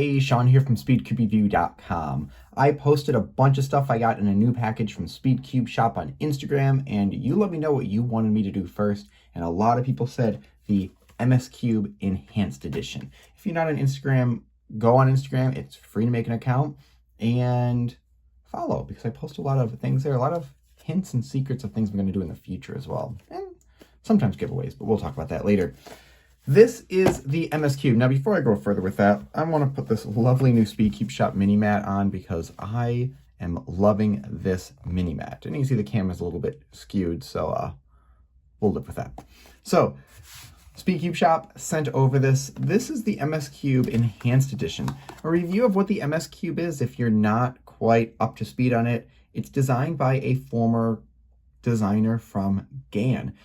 Hey, Sean here from SpeedCubeReview.com. I posted a bunch of stuff I got in a new package from SpeedCubeShop on Instagram, and you let me know what you wanted me to do first, and a lot of people said the MS Cube Enhanced Edition. If you're not on Instagram, go on Instagram. It's free to make an account, and follow, because I post a lot of things there, a lot of hints and secrets of things I'm going to do in the future as well, and sometimes giveaways, but we'll talk about that later. This is the MS Cube. Now, before I go further with that, I want to put this lovely new SpeedCubeShop mini mat on because I am loving this mini mat. And you can see the camera's a little bit skewed, so we'll live with that. So, SpeedCubeShop sent over this. This is the MS Cube Enhanced Edition. A review of what the MS Cube is if you're not quite up to speed on it. It's designed by a former designer from GAN.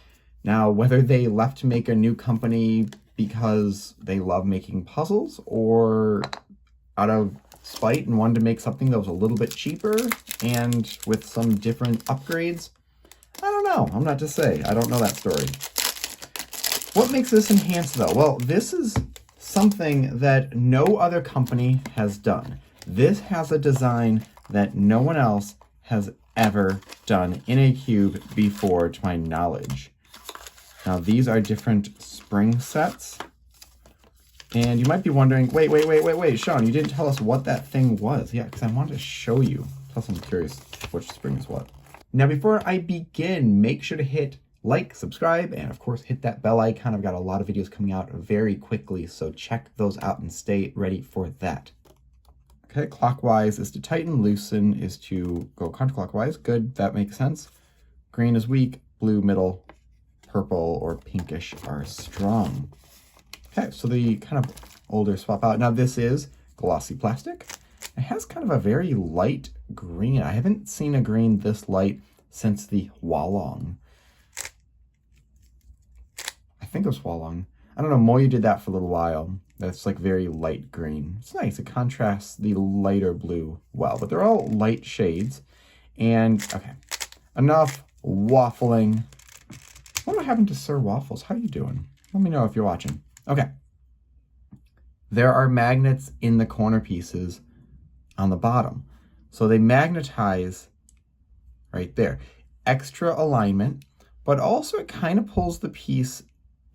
Now, whether they left to make a new company because they love making puzzles or out of spite and wanted to make something that was a little bit cheaper and with some different upgrades, I don't know. I'm not to say. I don't know that story. What makes this enhanced, though? Well, this is something that no other company has done. This has a design that no one else has ever done in a cube before, to my knowledge. Now, these are different spring sets. And you might be wondering, wait, Sean, you didn't tell us what that thing was. Yeah, because I wanted to show you. Plus, I'm curious which spring is what. Now, before I begin, make sure to hit like, subscribe, and of course, hit that bell icon. I've got a lot of videos coming out very quickly, so check those out and stay ready for that. Okay, clockwise is to tighten, loosen is to go counterclockwise. Good, that makes sense. Green is weak, blue, middle, purple or pinkish are strong. Okay, so the kind of older swap out. Now this is glossy plastic. It has kind of a very light green. I haven't seen a green this light since the Hualong. I think it was Hualong. I don't know, Moya did that for a little while. That's like very light green. It's nice, it contrasts the lighter blue well, but they're all light shades. And okay, enough waffling. What happened to Sir Waffles? How are you doing? Let me know if you're watching. Okay. There are magnets in the corner pieces on the bottom. So they magnetize right there. Extra alignment, but also it kind of pulls the piece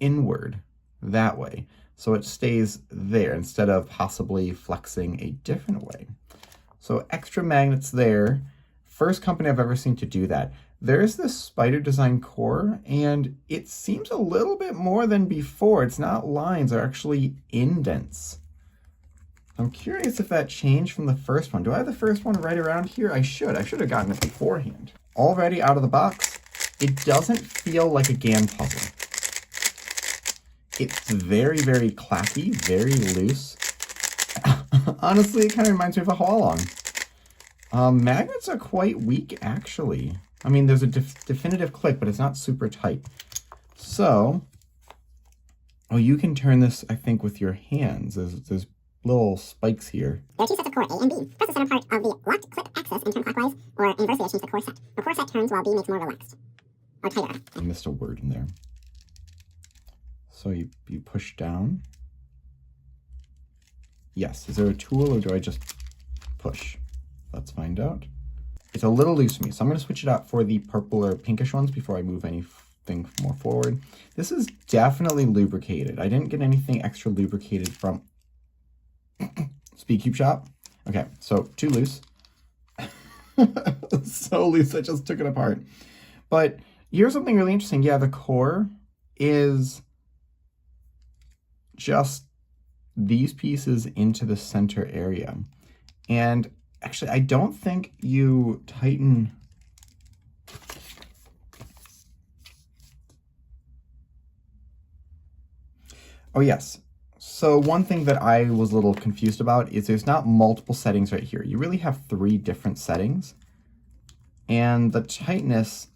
inward that way. So it stays there instead of possibly flexing a different way. So extra magnets there. First company I've ever seen to do that. There's this spider design core, and it seems a little bit more than before. It's not lines, they're actually indents. I'm curious if that changed from the first one. Do I have the first one right around here? I should have gotten it beforehand. Already out of the box, it doesn't feel like a GAN puzzle. It's very, very clacky, very loose. Honestly, it kind of reminds me of a Hualong. Magnets are quite weak, actually. I mean, there's a definitive click, but it's not super tight. So, you can turn this, I think, with your hands. There's little spikes here. There are two sets of core, A and B. Press the center part of the locked clip axis and turn clockwise, or inversely, change the core set. The core set turns while B makes more relaxed, or tighter. I missed a word in there. So you push down. Yes, is there a tool, or do I just push? Let's find out. It's a little loose for me, so I'm going to switch it out for the purple or pinkish ones before I move anything more forward. This is definitely lubricated. I didn't get anything extra lubricated from SpeedCubeShop. Okay, so too loose. So loose, I just took it apart. But here's something really interesting. Yeah, the core is just these pieces into the center area. And actually, I don't think you tighten. Oh, yes. So one thing that I was a little confused about is there's not multiple settings right here. You really have 3 different settings. And the tightness...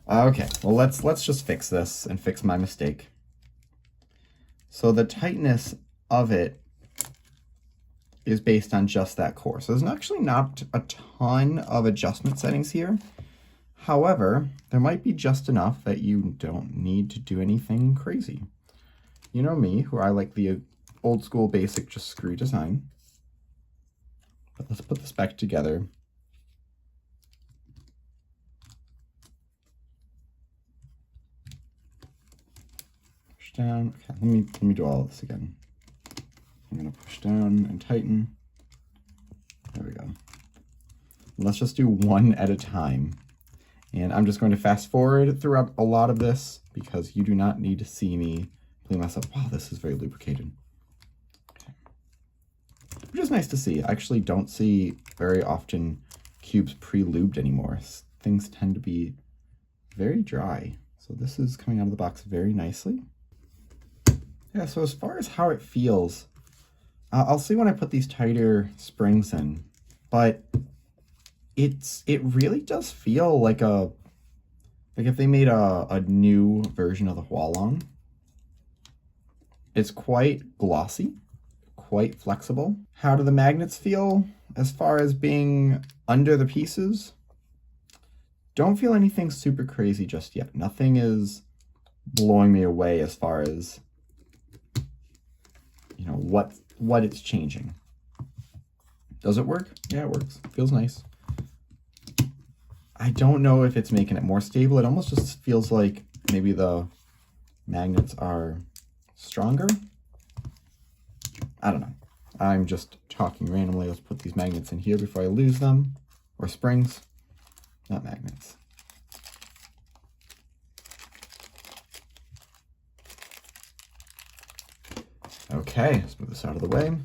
Okay, well, let's just fix this and fix my mistake. So the tightness of it is based on just that core. So there's actually not a ton of adjustment settings here. However, there might be just enough that you don't need to do anything crazy. you know me, who I like the old school basic just screw design. But let's put this back together. Push down. Okay, let me do all of this again. I'm gonna push down and tighten. There we go. Let's just do one at a time. And I'm just going to fast forward throughout a lot of this because you do not need to see me clean myself. Wow, this is very lubricated. Okay. Which is nice to see. I actually don't see very often cubes pre-lubed anymore. Things tend to be very dry. So this is coming out of the box very nicely. Yeah, so as far as how it feels, I'll see when I put these tighter springs in, but it really does feel like if they made a new version of the Hualong. It's quite glossy, quite flexible. How do the magnets feel as far as being under the pieces? Don't feel anything super crazy just yet. Nothing is blowing me away as far as, you know, what it's changing. Does it work? Yeah, it works. Feels nice. I don't know if it's making it more stable. It almost just feels like maybe the magnets are stronger. I don't know. I'm just talking randomly. Let's put these magnets in here before I lose them. Or springs, not magnets. Okay, let's move this out of the way.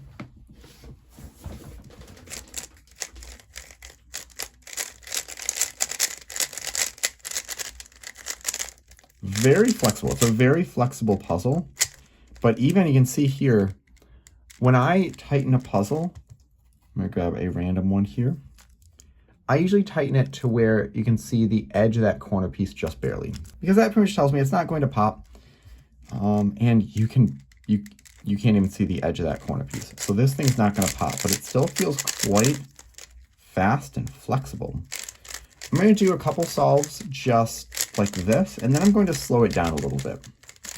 Very flexible. It's a very flexible puzzle, but even you can see here, when I tighten a puzzle, I'm gonna grab a random one here. I usually tighten it to where you can see the edge of that corner piece just barely, because that pretty much tells me it's not going to pop. And you can't even see the edge of that corner piece. So this thing's not gonna pop, but it still feels quite fast and flexible. I'm going to do a couple solves just like this, and then I'm going to slow it down a little bit.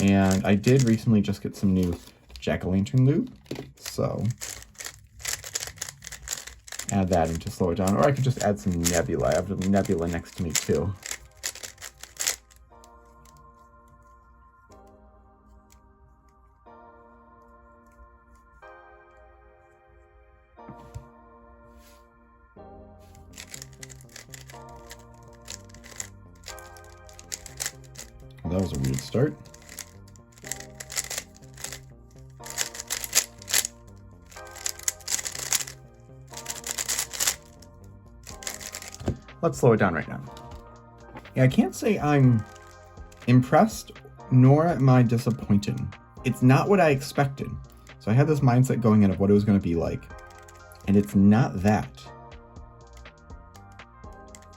And I did recently just get some new jack-o'-lantern lube, so add that in to slow it down. Or I could just add some nebula. I have the nebula next to me too. That was a weird start. Let's slow it down right now. Yeah, I can't say I'm impressed, nor am I disappointed. It's not what I expected. So I had this mindset going in of what it was going to be like, and it's not that.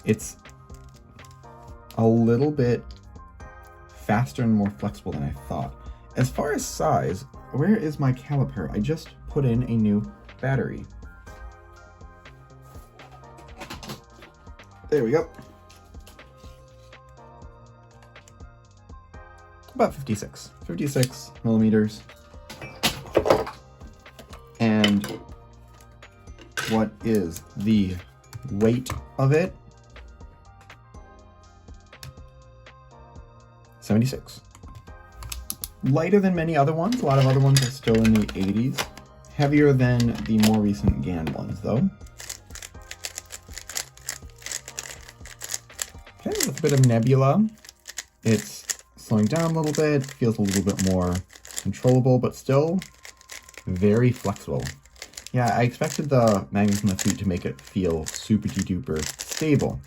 It's a little bit faster and more flexible than I thought. As far as size, where is my caliper? I just put in a new battery. There we go. About 56 millimeters. And what is the weight of it? 76. Lighter than many other ones. A lot of other ones are still in the 80s. Heavier than the more recent GAN ones, though. Okay, with a bit of nebula. It's slowing down a little bit, feels a little bit more controllable, but still very flexible. Yeah, I expected the magnets in the feet to make it feel super-duper stable.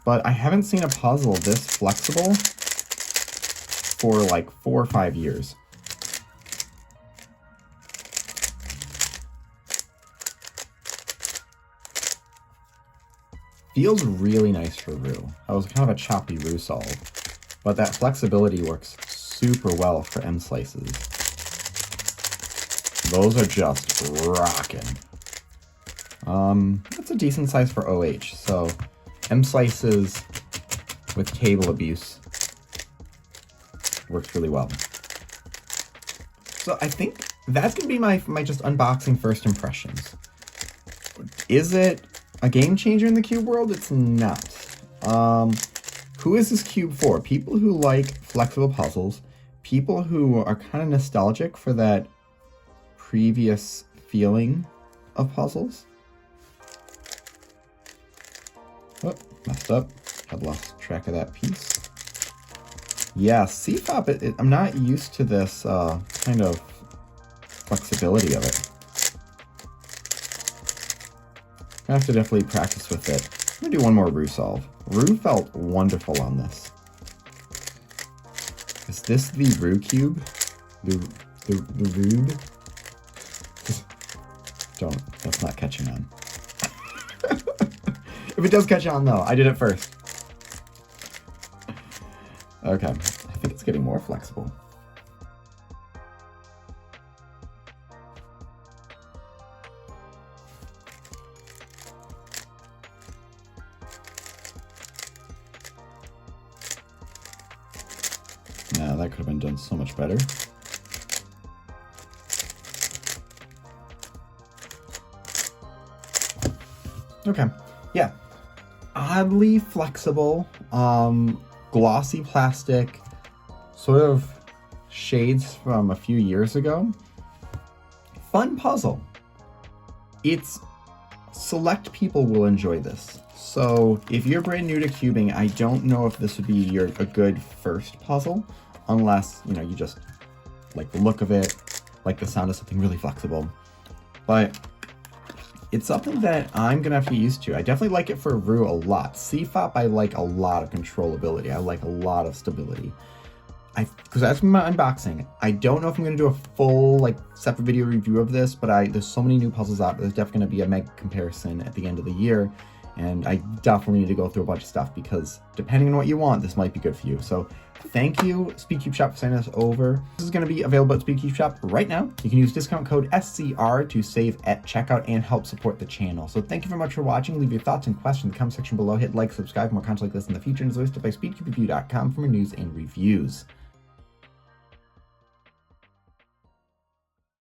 But I haven't seen a puzzle this flexible for like 4 or 5 years. Feels really nice for roux. That was kind of a choppy roux solve, but that flexibility works super well for M slices. Those are just rocking. That's a decent size for OH, so M slices with table abuse works really well. So I think that's gonna be my just unboxing first impressions. Is it a game changer in the cube world? It's not. Who is this cube for? People who like flexible puzzles, people who are kind of nostalgic for that previous feeling of puzzles. Oh, messed up. I'd lost track of that piece. Yeah, CFOP, I'm not used to this kind of flexibility of it. I have to definitely practice with it. I'm gonna do one more Roux solve. Roux felt wonderful on this. Is this the Roux cube? The Roux? That's not catching on. If it does catch on though, I did it first. Okay, I think it's getting more flexible. Yeah, that could have been done so much better. Okay, yeah. Oddly flexible, glossy plastic, sort of shades from a few years ago. Fun puzzle. It's select people will enjoy this. So if you're brand new to cubing, I don't know if this would be a good first puzzle, unless, you know, you just like the look of it, like the sound of something really flexible. But it's something that I'm gonna have to get used to. I definitely like it for Roux a lot. CFOP, I like a lot of controllability. I like a lot of stability. Because that's my unboxing. I don't know if I'm gonna do a full, like, separate video review of this, but there's so many new puzzles out. There's definitely gonna be a mega comparison at the end of the year. And I definitely need to go through a bunch of stuff because depending on what you want, this might be good for you. So thank you, SpeedCubeShop, for sending us over. This is going to be available at SpeedCubeShop right now. You can use discount code SCR to save at checkout and help support the channel. So thank you very much for watching. Leave your thoughts and questions in the comment section below. Hit like, subscribe for more content like this in the future. And as always, stop by SpeedCubeShop.com for more news and reviews.